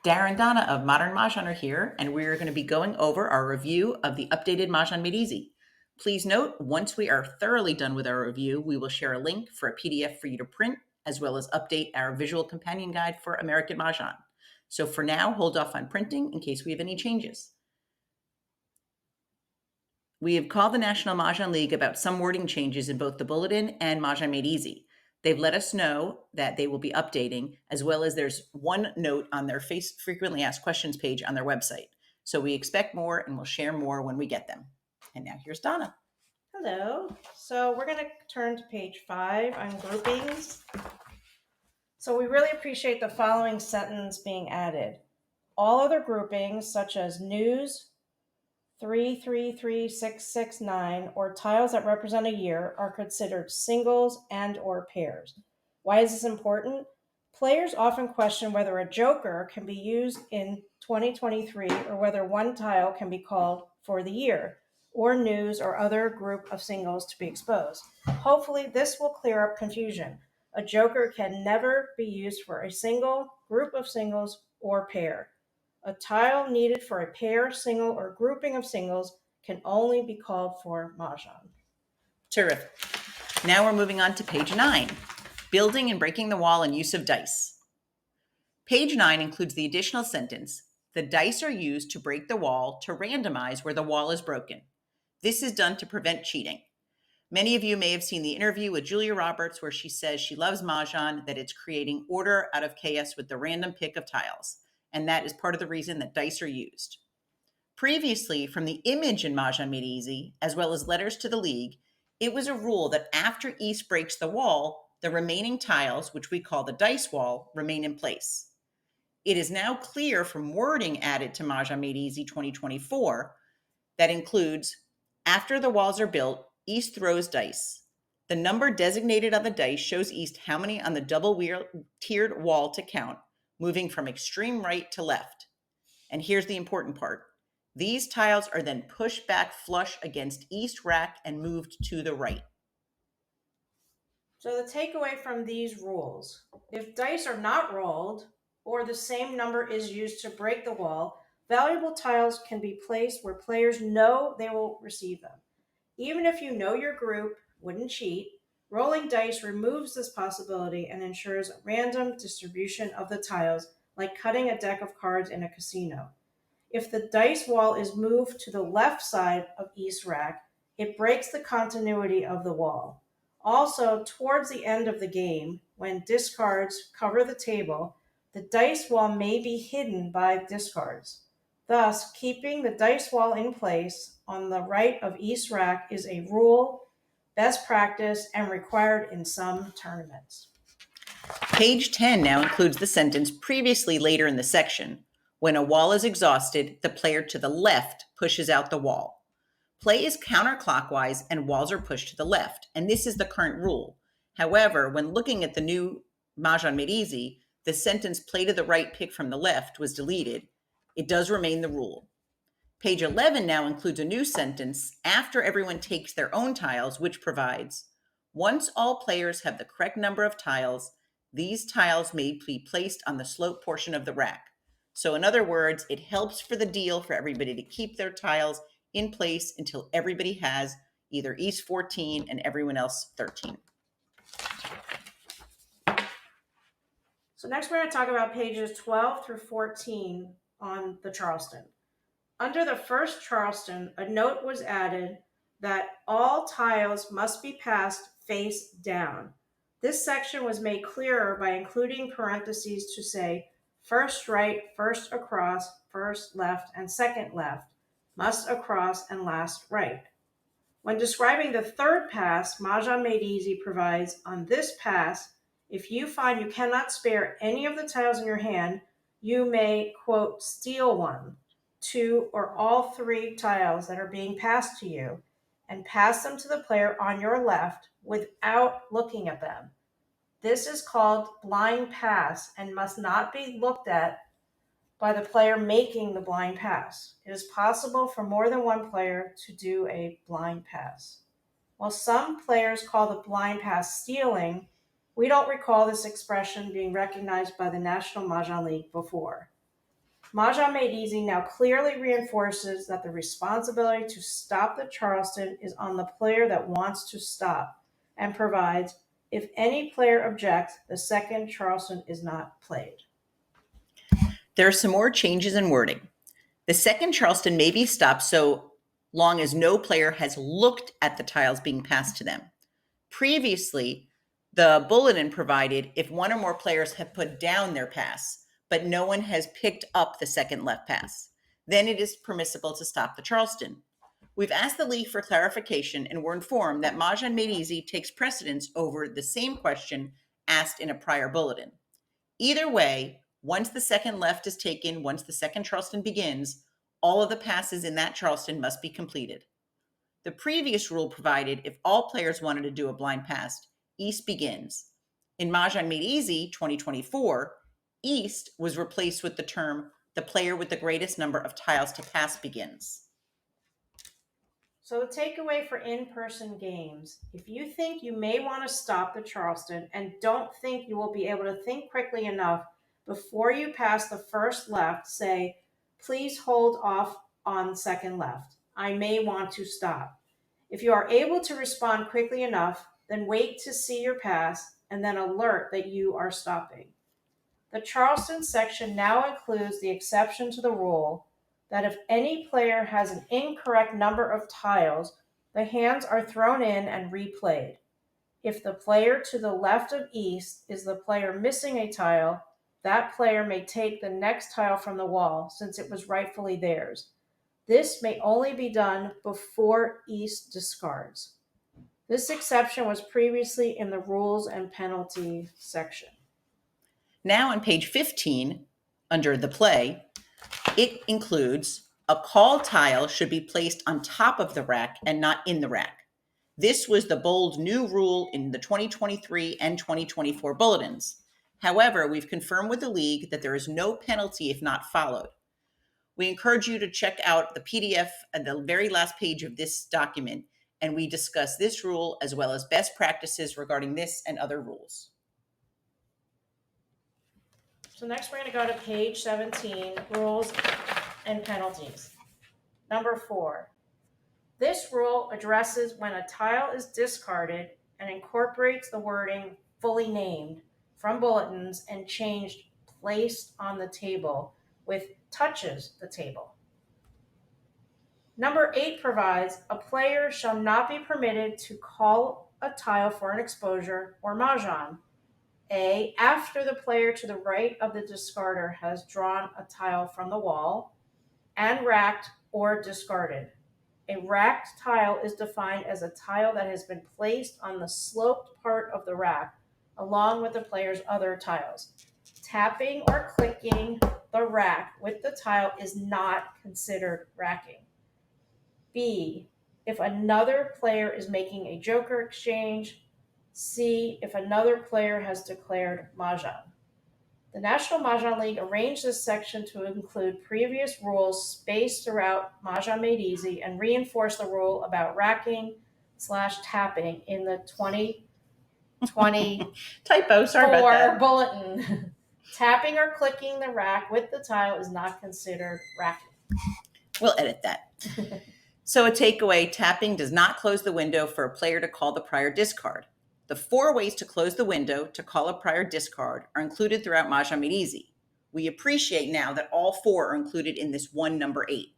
Darren Donna of Modern Mahjong are here, and we're going to be going over our review of the updated Mah Jongg Made Easy. Please note, once we are thoroughly done with our review, we will share a link for a PDF for you to print, as well as update our visual companion guide for American Mahjong. So for now, hold off on printing in case we have any changes. We have called the National Mah Jongg League about some wording changes in both the Bulletin and Mah Jongg Made Easy. They've let us know that they will be updating, as well as there's one note on their frequently asked questions page on their website. So we expect more and we'll share more when we get them. And now here's Donna. Hello. So we're going to turn to page 5 on groupings. So we really appreciate the following sentence being added. All other groupings, such as news, 333669, or tiles that represent a year, are considered singles and or pairs. Why is this important? Players often question whether a joker can be used in 2023 or whether one tile can be called for the year, or news or other group of singles to be exposed. Hopefully this will clear up confusion. A joker can never be used for a single, group of singles, or pair. A tile needed for a pair, single, or grouping of singles can only be called for Mahjong. Terrific. Now we're moving on to page 9, building and breaking the wall and use of dice. Page 9 includes the additional sentence, the dice are used to break the wall to randomize where the wall is broken. This is done to prevent cheating. Many of you may have seen the interview with Julia Roberts where she says she loves Mahjong, that it's creating order out of chaos with the random pick of tiles. And that is part of the reason that dice are used. Previously, from the image in Mah Jongg Made Easy, as well as letters to the league, it was a rule that after East breaks the wall, the remaining tiles, which we call the dice wall, remain in place. It is now clear from wording added to Mah Jongg Made Easy 2024 that includes, after the walls are built, East throws dice. The number designated on the dice shows East how many on the double-tiered wall to count, moving from extreme right to left. And here's the important part. These tiles are then pushed back flush against East rack and moved to the right. So the takeaway from these rules, if dice are not rolled or the same number is used to break the wall, valuable tiles can be placed where players know they will receive them. Even if you know your group wouldn't cheat, rolling dice removes this possibility and ensures a random distribution of the tiles, like cutting a deck of cards in a casino. If the dice wall is moved to the left side of East rack, it breaks the continuity of the wall. Also, towards the end of the game, when discards cover the table, the dice wall may be hidden by discards. Thus, keeping the dice wall in place on the right of East rack is a rule, best practice, and required in some tournaments. Page 10 now includes the sentence previously later in the section. When a wall is exhausted, the player to the left pushes out the wall. Play is counterclockwise and walls are pushed to the left, and this is the current rule. However, when looking at the new Mah Jongg Made Easy, the sentence play to the right, pick from the left was deleted. It does remain the rule. Page 11 now includes a new sentence after everyone takes their own tiles, which provides, once all players have the correct number of tiles, these tiles may be placed on the slope portion of the rack. So in other words, it helps for the deal for everybody to keep their tiles in place until everybody has either East 14 and everyone else 13. So next we're going to talk about pages 12 through 14 on the Charleston. Under the first Charleston, a note was added that all tiles must be passed face down. This section was made clearer by including parentheses to say first right, first across, first left, and second left, must across, and last right. When describing the third pass, Mah Jongg Made Easy provides, on this pass, if you find you cannot spare any of the tiles in your hand, you may, quote, steal one, two, or all three tiles that are being passed to you and pass them to the player on your left without looking at them. This is called blind pass and must not be looked at by the player making the blind pass. It is possible for more than one player to do a blind pass. While some players call the blind pass stealing, we don't recall this expression being recognized by the National Mah Jongg League before. Mahjong Made Easy now clearly reinforces that the responsibility to stop the Charleston is on the player that wants to stop, and provides, if any player objects, the second Charleston is not played. There are some more changes in wording. The second Charleston may be stopped so long as no player has looked at the tiles being passed to them. Previously, the bulletin provided if one or more players have put down their pass, but no one has picked up the second left pass, then it is permissible to stop the Charleston. We've asked the league for clarification and were informed that Mahjong Made Easy takes precedence over the same question asked in a prior bulletin. Either way, once the second left is taken, once the second Charleston begins, all of the passes in that Charleston must be completed. The previous rule provided if all players wanted to do a blind pass, East begins. In Mahjong Made Easy 2024, East was replaced with the term the player with the greatest number of tiles to pass begins. So the takeaway for in-person games, if you think you may want to stop the Charleston and don't think you will be able to think quickly enough before you pass the first left, say, please hold off on second left. I may want to stop. If you are able to respond quickly enough, then wait to see your pass and then alert that you are stopping. The Charleston section now includes the exception to the rule that if any player has an incorrect number of tiles, the hands are thrown in and replayed. If the player to the left of East is the player missing a tile, that player may take the next tile from the wall since it was rightfully theirs. This may only be done before East discards. This exception was previously in the rules and penalty section. Now on page 15, under the play, it includes a call tile should be placed on top of the rack and not in the rack. This was the bold new rule in the 2023 and 2024 bulletins. However, we've confirmed with the league that there is no penalty if not followed. We encourage you to check out the PDF at the very last page of this document, and we discuss this rule as well as best practices regarding this and other rules. So next we're going to go to page 17, rules and penalties. Number 4. This rule addresses when a tile is discarded and incorporates the wording fully named from bulletins and changed placed on the table with touches the table. Number 8 provides a player shall not be permitted to call a tile for an exposure or mahjong. A, after the player to the right of the discarder has drawn a tile from the wall and racked or discarded. A racked tile is defined as a tile that has been placed on the sloped part of the rack along with the player's other tiles. Tapping or clicking the rack with the tile is not considered racking. B, if another player is making a joker exchange. C, if another player has declared Mahjong. The National Mah Jongg League arranged this section to include previous rules spaced throughout Mahjong Made Easy and reinforce the rule about racking/tapping in the 2024 Typo, sorry about that. bulletin. Tapping or clicking the rack with the tile is not considered racking. We'll edit that. So a takeaway, tapping does not close the window for a player to call the prior discard. The 4 ways to close the window to call a prior discard are included throughout Mahjong Made Easy. We appreciate now that all 4 are included in this one number 8.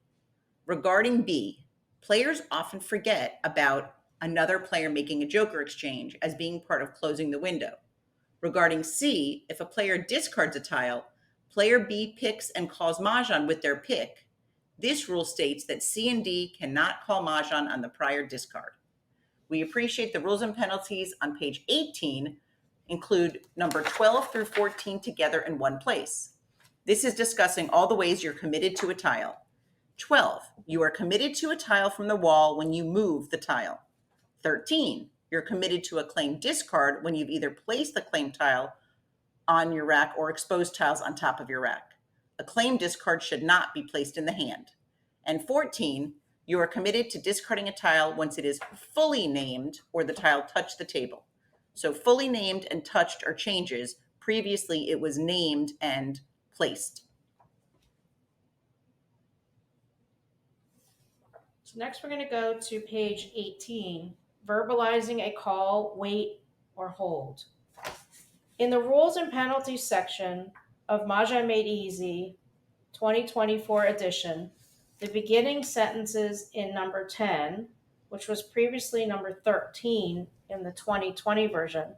Regarding B, players often forget about another player making a joker exchange as being part of closing the window. Regarding C, if a player discards a tile, player B picks and calls Mahjong with their pick. This rule states that C and D cannot call Mahjong on the prior discard. We appreciate the rules and penalties on page 18 include number 12 through 14 together in one place. This is discussing all the ways you're committed to a tile. 12, you are committed to a tile from the wall when you move the tile. 13, you're committed to a claim discard when you've either placed the claim tile on your rack or exposed tiles on top of your rack. A claim discard should not be placed in the hand. And 14, you are committed to discarding a tile once it is fully named or the tile touched the table. So fully named and touched are changes. Previously, it was named and placed. So next we're going to go to page 18, verbalizing a call, wait, or hold. In the rules and penalties section of Mahjong Made Easy 2024 edition, the beginning sentences in number 10, which was previously number 13 in the 2020 version,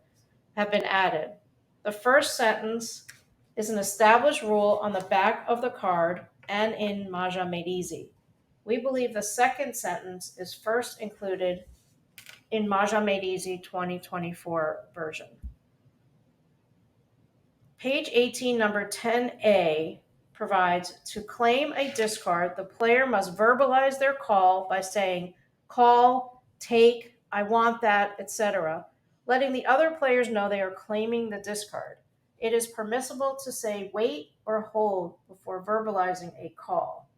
have been added. The first sentence is an established rule on the back of the card and in Mahjong Made Easy. We believe the second sentence is first included in Mahjong Made Easy 2024 version. Page 18, number 10A, provides to claim a discard, the player must verbalize their call by saying, call, take, I want that, etc., letting the other players know they are claiming the discard. It is permissible to say wait or hold before verbalizing a call.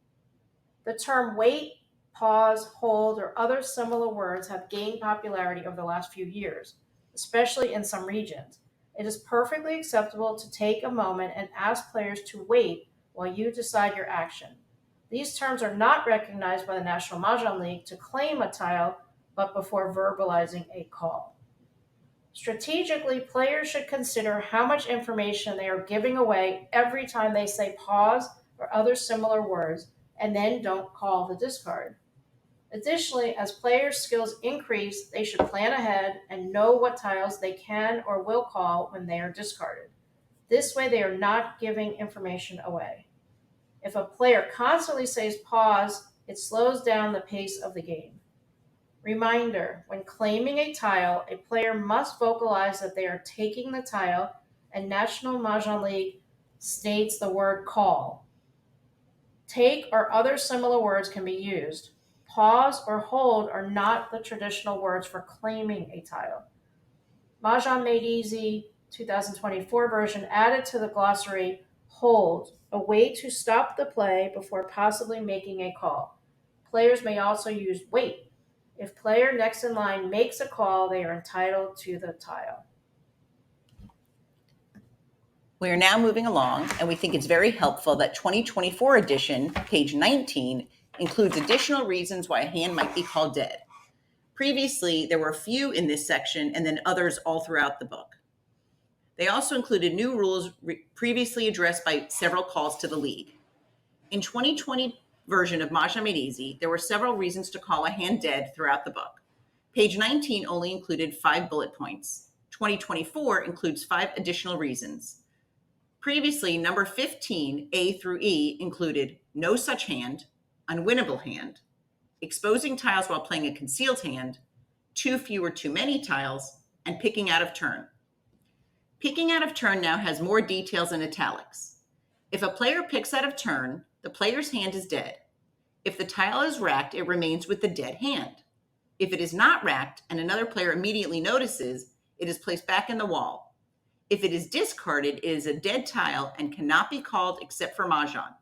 The term wait, pause, hold, or other similar words have gained popularity over the last few years, especially in some regions. It is perfectly acceptable to take a moment and ask players to wait while you decide your action. These terms are not recognized by the National Mah Jongg League to claim a tile, but before verbalizing a call. Strategically, players should consider how much information they are giving away every time they say pause or other similar words, and then don't call the discard. Additionally, as players' skills increase, they should plan ahead and know what tiles they can or will call when they are discarded. This way, they are not giving information away. If a player constantly says pause, it slows down the pace of the game. Reminder, when claiming a tile, a player must vocalize that they are taking the tile, and National Mah Jongg League states the word call. Take or other similar words can be used. Pause or hold are not the traditional words for claiming a tile. Mahjong Made Easy 2024 version added to the glossary hold, a way to stop the play before possibly making a call. Players may also use wait. If player next in line makes a call, they are entitled to the tile. We are now moving along, and we think it's very helpful that 2024 edition, page 19, includes additional reasons why a hand might be called dead. Previously, there were a few in this section and then others all throughout the book. They also included new rules previously addressed by several calls to the league. In 2020 version of Mahjong Made Easy, there were several reasons to call a hand dead throughout the book. Page 19 only included 5 bullet points. 2024 includes 5 additional reasons. Previously, number 15, A through E, included no such hand, unwinnable hand, exposing tiles while playing a concealed hand, too few or too many tiles, and picking out of turn. Picking out of turn now has more details in italics. If a player picks out of turn, the player's hand is dead. If the tile is racked, it remains with the dead hand. If it is not racked and another player immediately notices, it is placed back in the wall. If it is discarded, it is a dead tile and cannot be called except for Mahjong.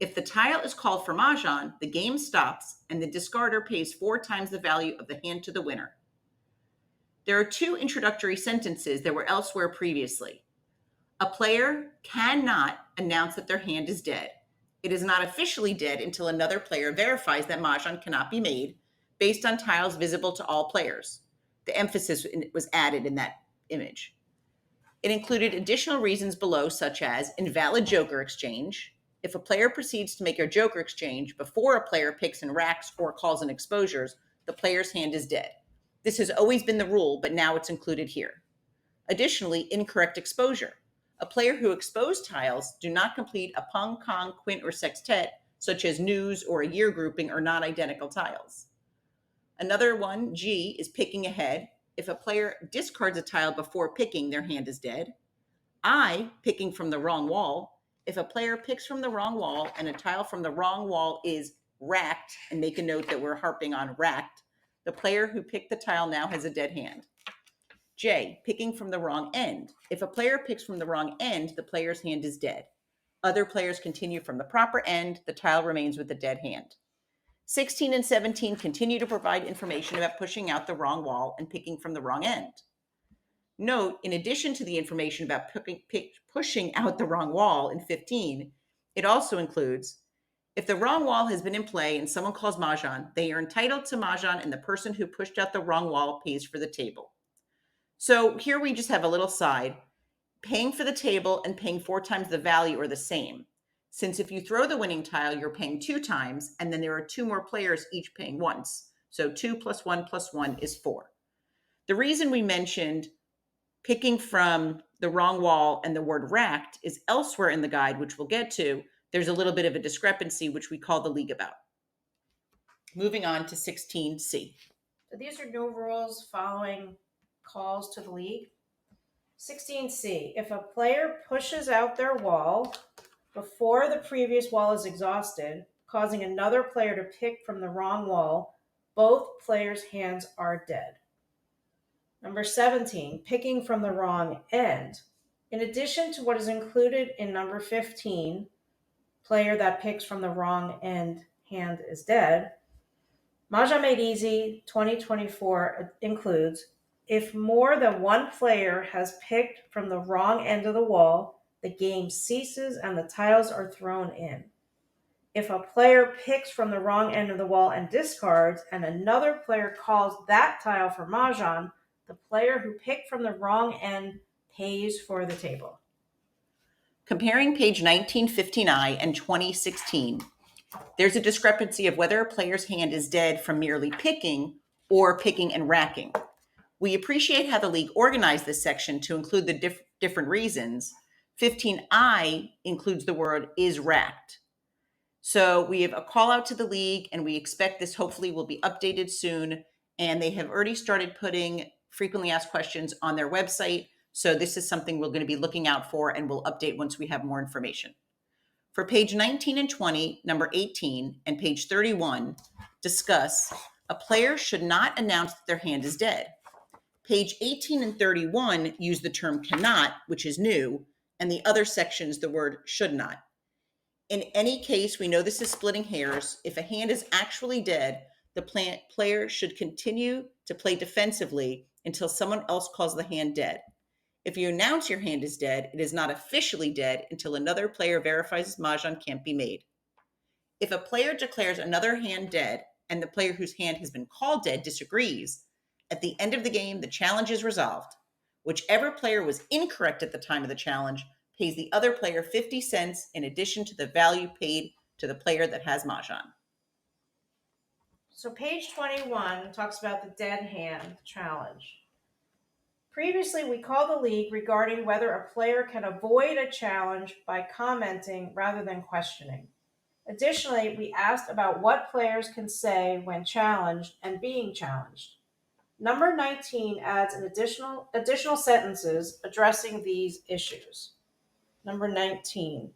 If the tile is called for Mahjong, the game stops and the discarder pays 4 times the value of the hand to the winner. There are 2 introductory sentences that were elsewhere previously. A player cannot announce that their hand is dead. It is not officially dead until another player verifies that Mahjong cannot be made based on tiles visible to all players. The emphasis was added in that image. It included additional reasons below, such as invalid joker exchange. If a player proceeds to make a joker exchange before a player picks and racks or calls in exposures, the player's hand is dead. This has always been the rule, but now it's included here. Additionally, incorrect exposure. A player who exposed tiles do not complete a pung, kong, quint, or sextet, such as news or a year grouping, are not identical tiles. Another one, G, is picking ahead. If a player discards a tile before picking, their hand is dead. I, picking from the wrong wall. If a player picks from the wrong wall and a tile from the wrong wall is racked, and make a note that we're harping on racked, the player who picked the tile now has a dead hand. J, picking from the wrong end. If a player picks from the wrong end, the player's hand is dead. Other players continue from the proper end, the tile remains with the dead hand. 16 and 17 continue to provide information about pushing out the wrong wall and picking from the wrong end. Note, in addition to the information about pushing out the wrong wall in 15, it also includes If the wrong wall has been in play and someone calls Mahjong, they are entitled to Mahjong and the person who pushed out the wrong wall pays for the table. So here we just have a little side. Paying for the table and paying 4 times the value are the same. Since if you throw the winning tile, you're paying 2 times, and then there are 2 more players each paying once. So 2 plus 1 plus 1 is 4. The reason we mentioned picking from the wrong wall and the word racked is elsewhere in the guide, which we'll get to. There's a little bit of a discrepancy, which we call the league about. Moving on to 16C. So these are new rules following calls to the league. 16C, if a player pushes out their wall before the previous wall is exhausted, causing another player to pick from the wrong wall, both players' hands are dead. Number 17, picking from the wrong end. In addition to what is included in number 15, player that picks from the wrong end, hand is dead, Mahjong Made Easy 2024 includes, if more than one player has picked from the wrong end of the wall, the game ceases and the tiles are thrown in. If a player picks from the wrong end of the wall and discards, and another player calls that tile for Mahjong, the player who picked from the wrong end pays for the table. Comparing page 1959 and 2016, there's a discrepancy of whether a player's hand is dead from merely picking or picking and racking. We appreciate how the league organized this section to include the different reasons. 15I includes the word is racked. So we have a call out to the league, and we expect this hopefully will be updated soon. And they have already started putting frequently asked questions on their website. So this is something we're going to be looking out for, and we'll update once we have more information. For page 19 and 20, number 18, and page 31, discuss a player should not announce that their hand is dead. Page 18 and 31 use the term cannot, which is new, and the other sections the word should not. In any case, we know this is splitting hairs. If a hand is actually dead, the player should continue to play defensively until someone else calls the hand dead. If you announce your hand is dead, it is not officially dead until another player verifies Mahjong can't be made. If a player declares another hand dead and the player whose hand has been called dead disagrees, at the end of the game, the challenge is resolved. Whichever player was incorrect at the time of the challenge pays the other player 50 cents in addition to the value paid to the player that has Mahjong. So page 21 talks about the dead hand challenge. Previously, we called the league regarding whether a player can avoid a challenge by commenting rather than questioning. Additionally, we asked about what players can say when challenged and being challenged. Number 19 adds an additional sentences addressing these issues. Number 19,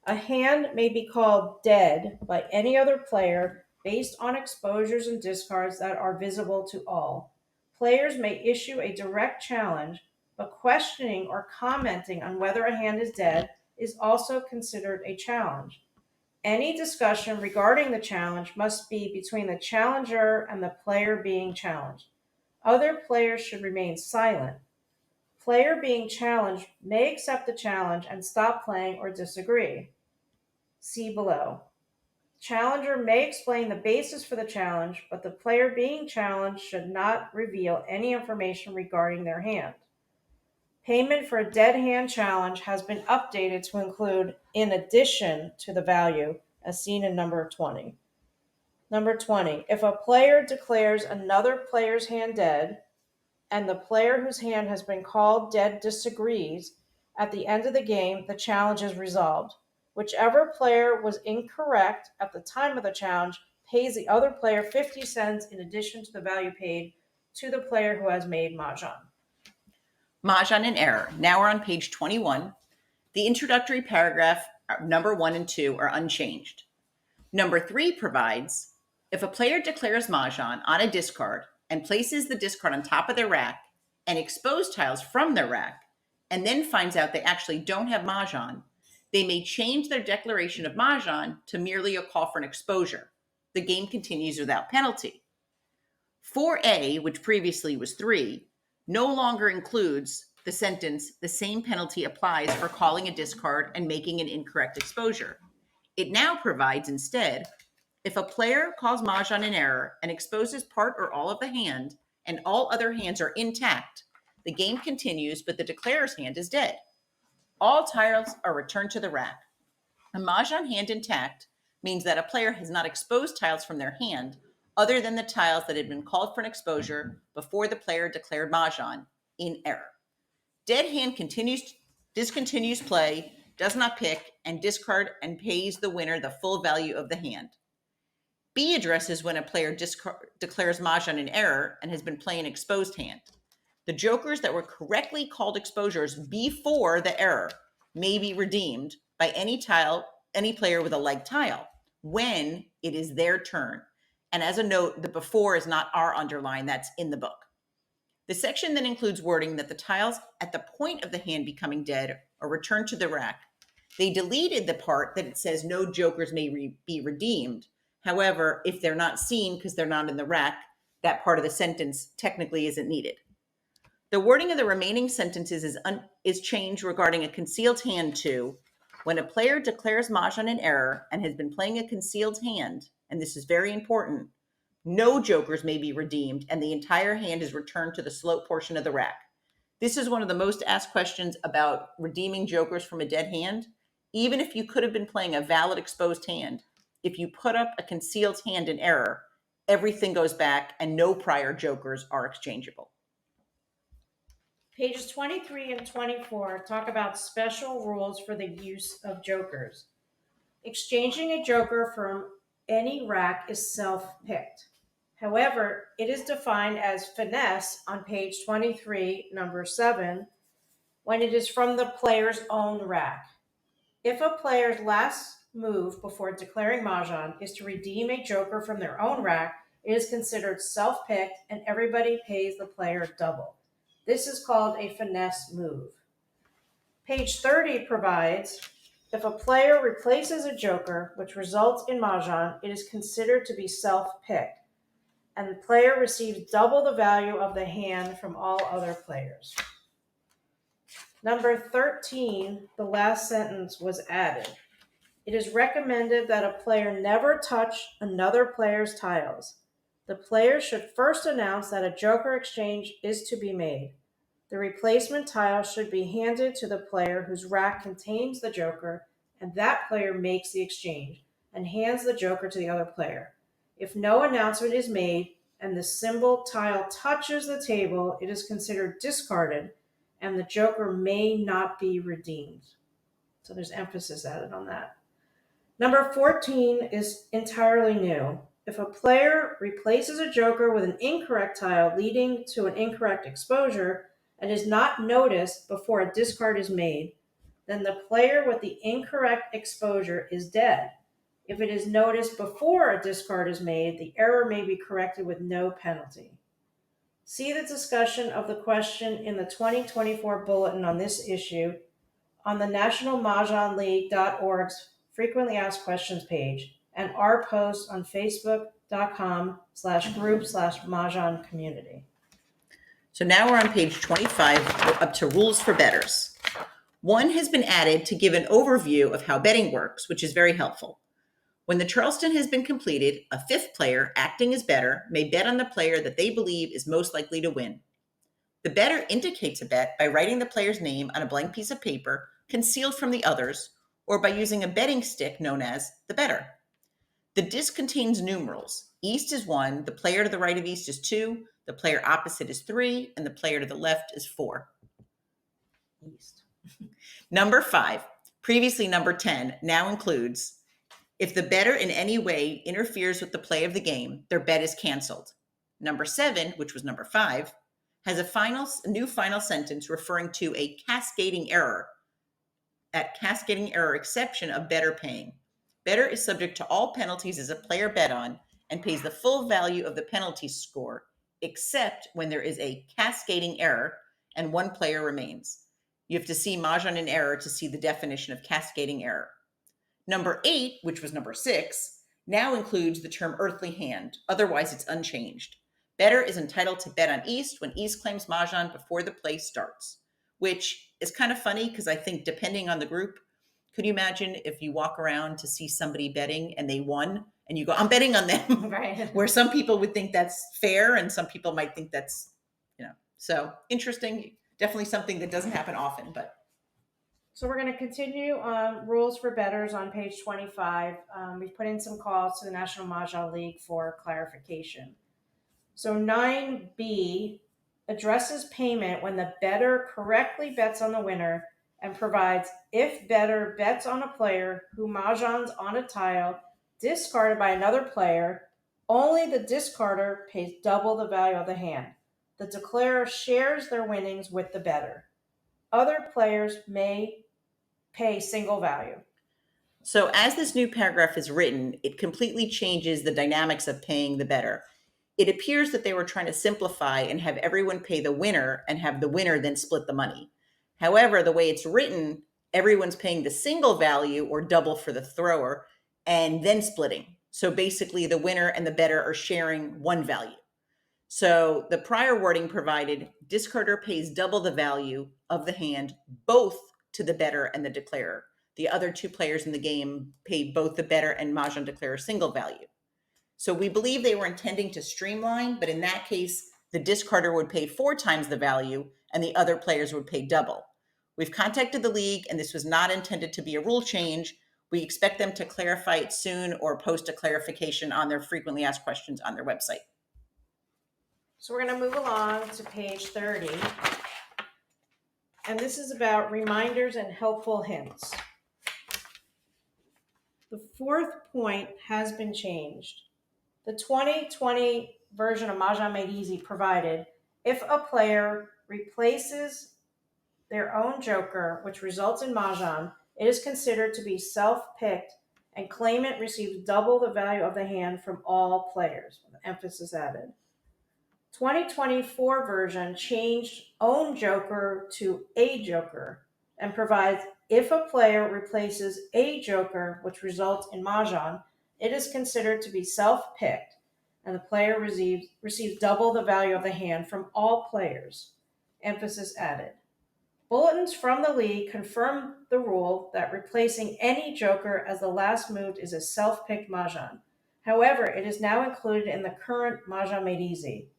a hand may be called dead by any other player based on exposures and discards that are visible to all. Players may issue a direct challenge, but questioning or commenting on whether a hand is dead is also considered a challenge. Any discussion regarding the challenge must be between the challenger and the player being challenged. Other players should remain silent. Player being challenged may accept the challenge and stop playing or disagree. See below. Challenger may explain the basis for the challenge, but the player being challenged should not reveal any information regarding their hand. Payment for a dead hand challenge has been updated to include in addition to the value as seen in number 20. Number 20, if a player declares another player's hand dead and the player whose hand has been called dead disagrees, at the end of the game, the challenge is resolved. Whichever player was incorrect at the time of the challenge pays the other player 50 cents in addition to the value paid to the player who has made Mahjong. Mahjong in error. Now we're on page 21. The introductory paragraph, number 1 and 2, are unchanged. Number 3 provides, if a player declares Mahjong on a discard and places the discard on top of their rack and expose tiles from their rack, and then finds out they actually don't have Mahjong, they may change their declaration of Mahjong to merely a call for an exposure. The game continues without penalty. 4A, which previously was 3, no longer includes the sentence, the same penalty applies for calling a discard and making an incorrect exposure. It now provides instead, if a player calls Mahjong in error and exposes part or all of the hand, and all other hands are intact, the game continues, but the declarer's hand is dead. All tiles are returned to the rack. A Mahjong hand intact means that a player has not exposed tiles from their hand other than the tiles that had been called for an exposure before the player declared Mahjong in error. Dead hand discontinues play, does not pick, and discard and pays the winner the full value of the hand. B addresses when a player declares Mahjong in error and has been playing an exposed hand. The jokers that were correctly called exposures before the error may be redeemed by any player with a like tile when it is their turn. And as a note, the before is not our underline, that's in the book. The section then includes wording that the tiles at the point of the hand becoming dead are returned to the rack. They deleted the part that it says no jokers may be redeemed. However, if they're not seen because they're not in the rack, that part of the sentence technically isn't needed. The wording of the remaining sentences is changed regarding a concealed hand to, when a player declares Mahjong in error and has been playing a concealed hand, and this is very important, no jokers may be redeemed and the entire hand is returned to the slope portion of the rack. This is one of the most asked questions about redeeming jokers from a dead hand. Even if you could have been playing a valid exposed hand, if you put up a concealed hand in error, everything goes back and no prior jokers are exchangeable. Pages 23 and 24 talk about special rules for the use of jokers. Exchanging a joker from any rack is self-picked. However, it is defined as finesse on page 23, number 7, when it is from the player's own rack. If a player's last move before declaring Mahjong is to redeem a joker from their own rack, it is considered self-picked and everybody pays the player double. This is called a finesse move. Page 30 provides, if a player replaces a joker, which results in Mahjong, it is considered to be self-picked, and the player receives double the value of the hand from all other players. Number 13, the last sentence was added. It is recommended that a player never touch another player's tiles. The player should first announce that a joker exchange is to be made. The replacement tile should be handed to the player whose rack contains the joker, and that player makes the exchange and hands the joker to the other player. If no announcement is made and the symbol tile touches the table, it is considered discarded and the joker may not be redeemed. So there's emphasis added on that. Number 14 is entirely new. If a player replaces a joker with an incorrect tile leading to an incorrect exposure and is not noticed before a discard is made, then the player with the incorrect exposure is dead. If it is noticed before a discard is made, the error may be corrected with no penalty. See the discussion of the question in the 2024 bulletin on this issue on the National Mah Jongg League.org's frequently asked questions page and our post on facebook.com/group/Mahjong community. So now we're on page 25, we're up to rules for bettors. One has been added to give an overview of how betting works, which is very helpful. When the Charleston has been completed, a fifth player, acting as bettor, may bet on the player that they believe is most likely to win. The bettor indicates a bet by writing the player's name on a blank piece of paper, concealed from the others, or by using a betting stick known as the bettor. The disc contains numerals. East is 1, the player to the right of East is 2, the player opposite is 3, and the player to the left is 4. East. Number 5, previously number 10, now includes, if the bettor in any way interferes with the play of the game, their bet is canceled. Number 7, which was number 5, has a new final sentence referring to a cascading error. That cascading error exception of bettor paying. Bettor is subject to all penalties as a player bet on and pays the full value of the penalty score, except when there is a cascading error and one player remains. You have to see Mahjong in error to see the definition of cascading error. Number 8, which was number 6, now includes the term earthly hand. Otherwise, it's unchanged. Bettor is entitled to bet on East when East claims Mahjong before the play starts, which is kind of funny because I think depending on the group, Could you imagine if you walk around to see somebody betting and they won and you go, I'm betting on them? Right. Where some people would think that's fair and some people might think that's, so interesting. Definitely something that doesn't happen often, but. So we're going to continue on rules for bettors on page 25. We've put in some calls to the National Mah Jongg League for clarification. So 9B addresses payment when the bettor correctly bets on the winner and provides if bettor bets on a player who mahjongs on a tile discarded by another player, only the discarder pays double the value of the hand. The declarer shares their winnings with the bettor. Other players may pay single value. So as this new paragraph is written, it completely changes the dynamics of paying the bettor. It appears that they were trying to simplify and have everyone pay the winner and have the winner then split the money. However, the way it's written, everyone's paying the single value or double for the thrower and then splitting. So basically the winner and the bettor are sharing one value. So the prior wording provided discarder pays double the value of the hand, both to the bettor and the declarer. The other two players in the game pay both the bettor and mahjong declarer single value. So we believe they were intending to streamline, but in that case, the discarder would pay 4 times the value and the other players would pay double. We've contacted the league and this was not intended to be a rule change. We expect them to clarify it soon or post a clarification on their frequently asked questions on their website. So we're going to move along to page 30. And this is about reminders and helpful hints. The fourth point has been changed. The 2020 version of Mah Jongg Made Easy provided if a player replaces their own joker, which results in mahjong, it is considered to be self-picked and claimant receives double the value of the hand from all players, with emphasis added. 2024 version changed own joker to a joker and provides if a player replaces a joker, which results in mahjong, it is considered to be self-picked and the player receives double the value of the hand from all players. Emphasis added. Bulletins from the league confirm the rule that replacing any joker as the last move is a self-picked mahjong. However, it is now included in the current Mah Jongg Made Easy.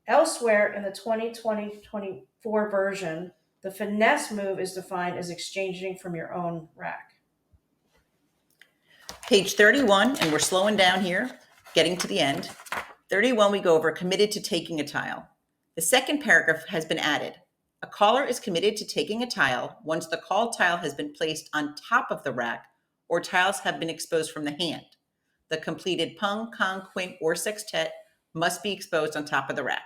Elsewhere in the 2020-24 version, the finesse move is defined as exchanging from your own rack. Page 31, and we're slowing down here, getting to the end. 31, we go over committed to taking a tile. The second paragraph has been added. A caller is committed to taking a tile once the called tile has been placed on top of the rack or tiles have been exposed from the hand. The completed pung, kong, quint, or sextet must be exposed on top of the rack.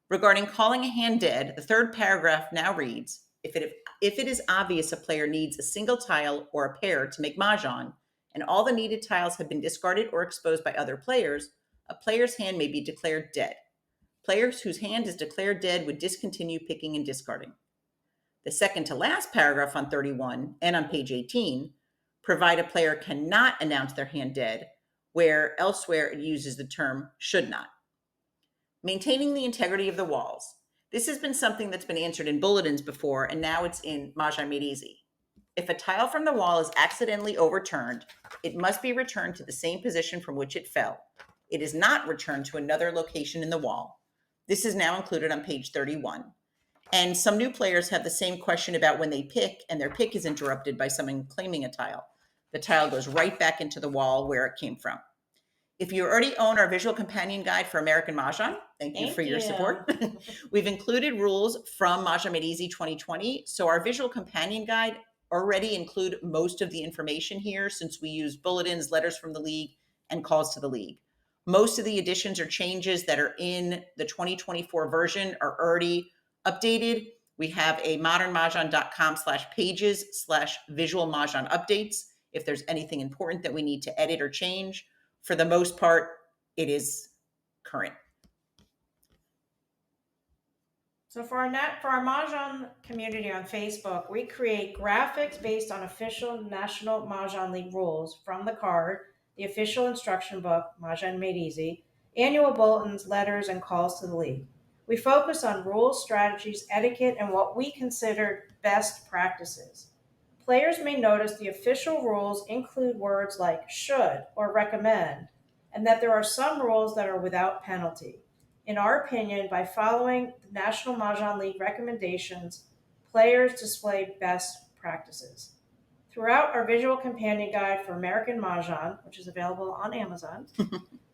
Regarding calling a hand dead, the third paragraph now reads, if it is obvious a player needs a single tile or a pair to make mahjong, and all the needed tiles have been discarded or exposed by other players, a player's hand may be declared dead. Players whose hand is declared dead would discontinue picking and discarding. The second to last paragraph on 31 and on page 18 provide a player cannot announce their hand dead, where elsewhere it uses the term should not. Maintaining the integrity of the walls. This has been something that's been answered in bulletins before, and now it's in Mah Jongg Made Easy. If a tile from the wall is accidentally overturned, it must be returned to the same position from which it fell. It is not returned to another location in the wall. This is now included on page 31. And some new players have the same question about when they pick and their pick is interrupted by someone claiming a tile. The tile goes right back into the wall where it came from. If you already own our visual companion guide for American Mahjong, thank you for your support. We've included rules from Mah Jongg Made Easy 2020. So our visual companion guide already include most of the information here since we use bulletins, letters from the league, and calls to the league. Most of the additions or changes that are in the 2024 version are already updated. We have a modernmahjong.com/pages/visual mahjong updates if there's anything important that we need to edit or change. For the most part, it is current. So for our Mahjong community on Facebook, we create graphics based on official National Mah Jongg League rules from the card, the official instruction book, Mah Jongg Made Easy, annual bulletins, letters, and calls to the league. We focus on rules, strategies, etiquette, and what we consider best practices. Players may notice the official rules include words like should or recommend, and that there are some rules that are without penalty. In our opinion, by following the National Mah Jongg League recommendations, players display best practices. Throughout our visual companion guide for American Mahjong, which is available on Amazon,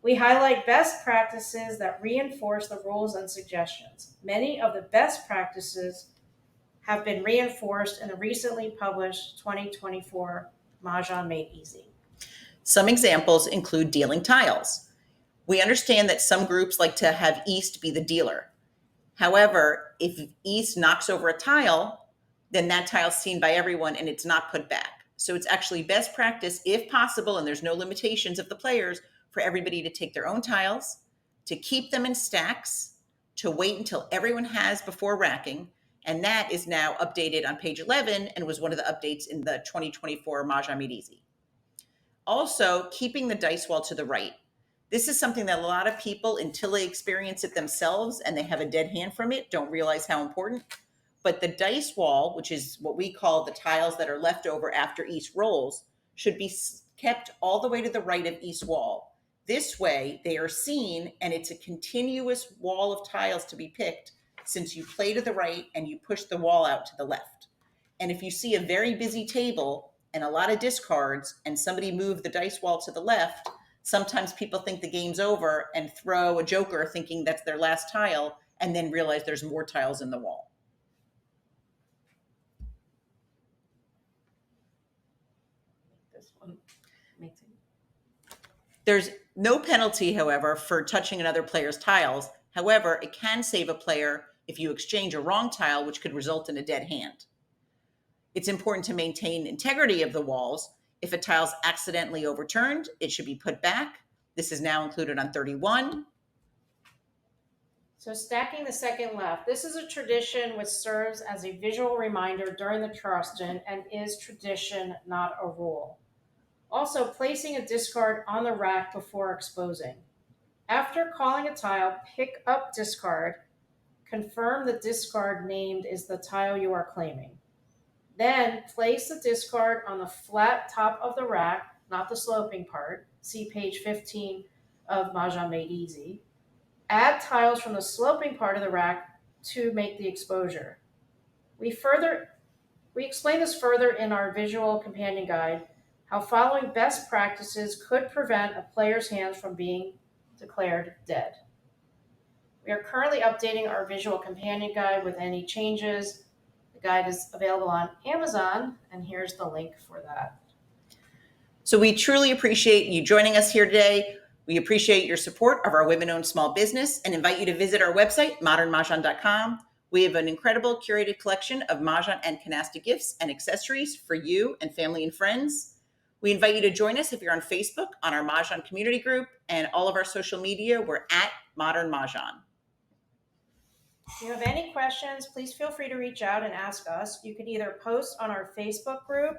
we highlight best practices that reinforce the rules and suggestions. Many of the best practices have been reinforced in the recently published 2024 Mahjong Made Easy. Some examples include dealing tiles. We understand that some groups like to have East be the dealer. However, if East knocks over a tile, then that tile's seen by everyone and it's not put back. So it's actually best practice, if possible, and there's no limitations of the players, for everybody to take their own tiles, to keep them in stacks, to wait until everyone has before racking. And that is now updated on page 11 and was one of the updates in the 2024 Mahjong Made Easy. Also, keeping the dice wall to the right. This is something that a lot of people, until they experience it themselves and they have a dead hand from it, don't realize how important. But the dice wall, which is what we call the tiles that are left over after East rolls, should be kept all the way to the right of East wall. This way, they are seen and it's a continuous wall of tiles to be picked, since you play to the right and you push the wall out to the left. And if you see a very busy table and a lot of discards and somebody moved the dice wall to the left, sometimes people think the game's over and throw a joker thinking that's their last tile and then realize there's more tiles in the wall. This one makes it. There's no penalty, however, for touching another player's tiles. However, it can save a player if you exchange a wrong tile, which could result in a dead hand. It's important to maintain integrity of the walls. If a tile's accidentally overturned, it should be put back. This is now included on 31. So stacking the second left. This is a tradition which serves as a visual reminder during the Charleston and is tradition, not a rule. Also, placing a discard on the rack before exposing. After calling a tile, pick up discard. Confirm the discard named is the tile you are claiming. Then place the discard on the flat top of the rack, not the sloping part. See page 15 of Mahjong Made Easy. Add tiles from the sloping part of the rack to make the exposure. We explain this further in our visual companion guide, how following best practices could prevent a player's hands from being declared dead. We are currently updating our visual companion guide with any changes. The guide is available on Amazon, and here's the link for that. So we truly appreciate you joining us here today. We appreciate your support of our women-owned small business and invite you to visit our website, modernmahjong.com. We have an incredible curated collection of Mahjong and canasta gifts and accessories for you and family and friends. We invite you to join us if you're on Facebook on our Mahjong community group, and all of our social media, we're at Modern Mahjong. If you have any questions, please feel free to reach out and ask us. You can either post on our Facebook group,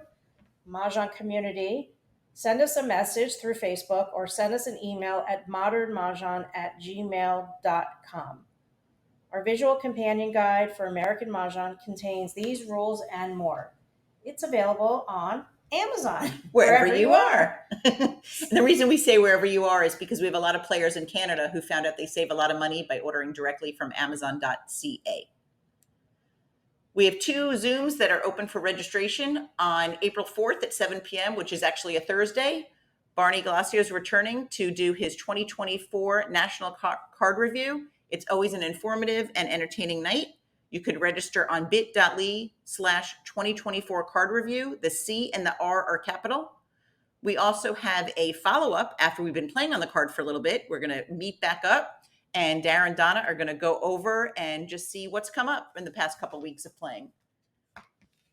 Mahjong Community, send us a message through Facebook, or send us an email at modernmahjong@gmail.com. Our visual companion guide for American Mahjong contains these rules and more. It's available on Amazon. Wherever you are. And the reason we say wherever you are is because we have a lot of players in Canada who found out they save a lot of money by ordering directly from Amazon.ca. We have 2 Zooms that are open for registration on April 4th at 7 p.m., which is actually a Thursday. Barney Galacio is returning to do his 2024 National Card Review. It's always an informative and entertaining night. You could register on bit.ly/2024 card review. The C and the R are capital. We also have a follow-up after we've been playing on the card for a little bit. We're going to meet back up, and Darren and Donna are going to go over and just see what's come up in the past couple of weeks of playing.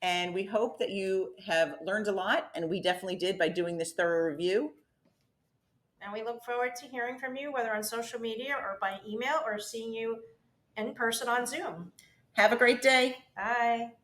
And we hope that you have learned a lot, and we definitely did by doing this thorough review. And we look forward to hearing from you, whether on social media or by email, or seeing you in person on Zoom. Have a great day. Bye.